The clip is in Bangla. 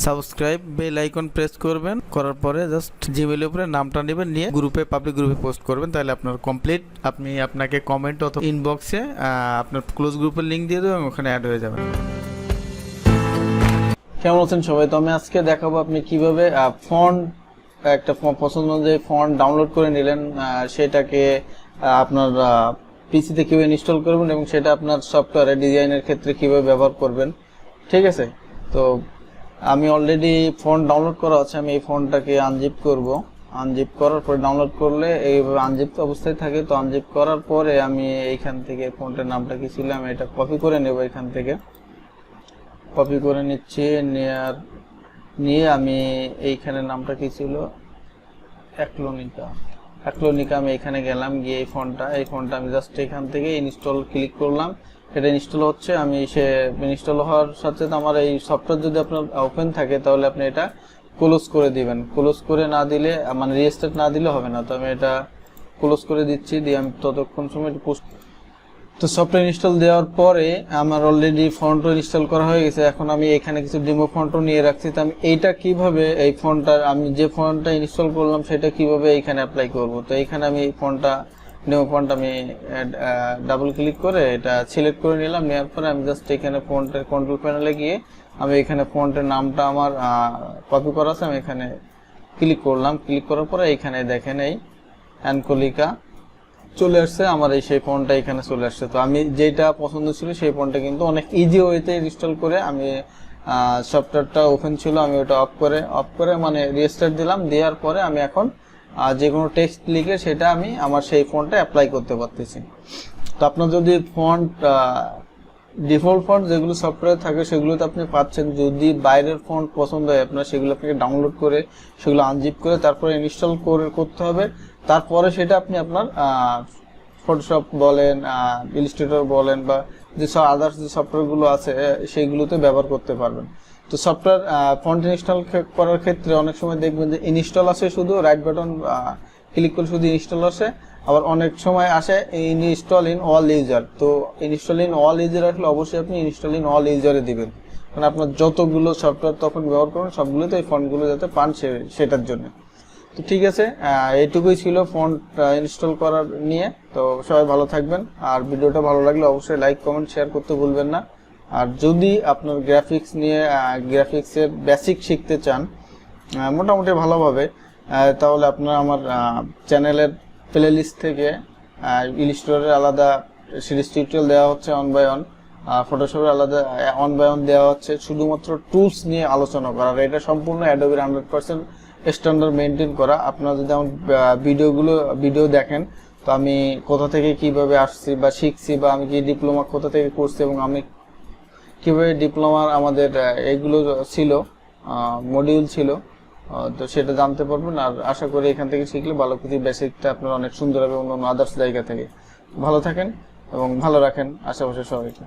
সাবস্ক্রাইব বেল আইকন প্রেস করবেন, করার পরে জাস্ট জিমেইলের উপরে নামটা নেবেন, নিয়ে পাবলিক গ্রুপে পোস্ট করবেন। তাহলে আপনার কমপ্লিট, আপনাকে কমেন্ট অথবা ইনবক্সে আপনার ক্লোজ গ্রুপের লিঙ্ক দিয়ে দেবেন, ওখানে অ্যাড হয়ে যাবেন। কেমন আছেন সবাই? তো আমি আজকে দেখাবো আপনি কিভাবে ফন্ট, একটা পছন্দ অনুযায়ী ফন্ট ডাউনলোড করে নিলেন, সেটাকে আপনার পিসিতে কিভাবে ইনস্টল করবেন এবং সেটা আপনার সফটওয়্যারে ডিজাইনের ক্ষেত্রে কিভাবে ব্যবহার করবেন। ঠিক আছে, তো আমি অলরেডি ফন্ট ডাউনলোড করা আছে। আমি এই ফন্টটাকে আনজিপ করব। আনজিপ করার পরে ডাউনলোড করলে এইভাবে আনজিপ অবস্থায় থাকে। তো আনজিপ করার পরে আমি এইখান থেকে ফন্টের নামটা কি ছিল আমি এটা কপি করে নেব। এখান থেকে কপি করে নিচ্ছি, নিয়ে আমি এইখানে নামটা কি ছিল, অ্যাক্লোনিকা আমি এখানে গেলাম, গিয়ে এই ফন্টটা আমি জাস্ট এখান থেকে ইনস্টল ক্লিক করলাম। এটা ইনস্টল হচ্ছে। আমি ইনস্টল হওয়ার সাথে আমার এই সফটওয়্যার যদি আপনার ওপেন থাকে তাহলে আপনি এটা ক্লোজ করে দিবেন। ক্লোজ করে না দিলে মানে রিস্টার্ট না দিলে হবে না। তো আমি এটা ক্লোজ করে দিচ্ছি, দিয়ে আমি ততক্ষণ সময় পোস্ট। তো সফটওয়্যার ইনস্টল দেওয়ার পরে আমার অলরেডি ফন্টও ইনস্টল করা হয়ে গেছে। এখন আমি এখানে কিছু ডেমো ফন্টও নিয়ে রাখছি। তো আমি এইটা কিভাবে এই আমি যে ফন্টটা ইনস্টল করলাম সেটা কিভাবে এইখানে অ্যাপ্লাই করব। তো এইখানে আমি এই ডেমো ফন্ট আমি ডাবল ক্লিক করে এটা সিলেক্ট করে নিলাম। নেওয়ার পরে আমি জাস্ট এখানে ফন্টের কন্ট্রোল প্যানেলে গিয়ে আমি এখানে ফন্টের নামটা আমার কপি করা আছে, আমি এখানে ক্লিক করলাম। ক্লিক করার পরে এইখানে দেখেন এই অ্যানকোলিকা চলে আসছে, আমার এই সেই ফন্টটা এখানে চলে আসছে। তো আমি যেটা পছন্দ ছিল সেই ফন্টটা কিন্তু অনেক ইজি ওয়েতে ইনস্টল করে আমি সফটওয়্যারটা ওপেন ছিল, আমি ওটা অফ করে মানে রিস্টার্ট দিলাম। দেওয়ার পরে আমি এখন যে কোনো টেক্সট লিখে সেটা আমি আমার সেই ফন্টে অ্যাপ্লাই করতে পারতেছি। তো আপনার যদি ফন্ট ডিফল্ট ফন্ট যেগুলো সফটওয়্যারে থাকে সেগুলোতে আপনি পাচ্ছেন। যদি বাইরের ফন্ট পছন্দ হয় আপনার, সেগুলো আপনাকে ডাউনলোড করে সেগুলো আনজিপ করে তারপরে ইনস্টল করতে হবে। তারপরে সেটা আপনি আপনার ফটোশপ বলেন, ইলাস্ট্রেটর বলেন, বা যে সব আদার্স যে সফটওয়্যারগুলো আছে সেইগুলোতে ব্যবহার করতে পারবেন। তো সফটওয়্যার ফন্ট ইনস্টল করার ক্ষেত্রে অনেক সময় দেখবেন যে ইনস্টল আসে, শুধু রাইট বাটন ক্লিক করে শুধু ইনস্টল আসে। আবার অনেক সময় আসে ইনস্টল ইন অল ইউজার। তো ইনস্টল ইন অল ইউজার আসলে অবশ্যই আপনি ইনস্টল ইন অল ইউজারে দিবেন, কারণ আপনার যতগুলো সফটওয়্যার তখন ব্যবহার করবেন সবগুলোতে এই ফন্টগুলো যাতে পান সেটার জন্য। তো ঠিক আছে, এইটুকুই ছিল ফন্ট ইনস্টল করার নিয়ে। তো সবাই ভালো থাকবেন, আর ভিডিওটা ভালো লাগলে অবশ্যই লাইক কমেন্ট শেয়ার করতে ভুলবেন না। আর যদি আপনার গ্রাফিক্সের বেসিক শিখতে চান মোটামুটি ভালোভাবে, তাহলে আপনার আমার চ্যানেলের প্লে লিস্ট থেকে ইলাস্ট্রেটরের আলাদা সিরিজ টিউটোরিয়াল দেওয়া হচ্ছে 1 by 1, ফটোশপের আলাদা 1 by 1 দেওয়া হচ্ছে, শুধুমাত্র টুলস নিয়ে আলোচনা করা। আর এটা সম্পূর্ণ অ্যাডোবির 100% স্ট্যান্ডার্ড মেনটেন করা। আপনারা যদি আমার ভিডিও দেখেন, তো আমি কোথা থেকে কিভাবে আসছি বা শিখছি, বা আমি কি ডিপ্লোমা কোথা থেকে করছি, এবং আমি কিভাবে ডিপ্লোমার আমাদের এগুলো ছিল মডিউল ছিল, তো সেটা জানতে পারবেন। আর আশা করি এখান থেকে শিখলে ভালো কিছু বেসিকটা আপনার অনেক সুন্দর হবে অন্য আদার্স জায়গা থেকে। ভালো থাকেন এবং ভালো রাখেন আশেপাশে সবাইকে।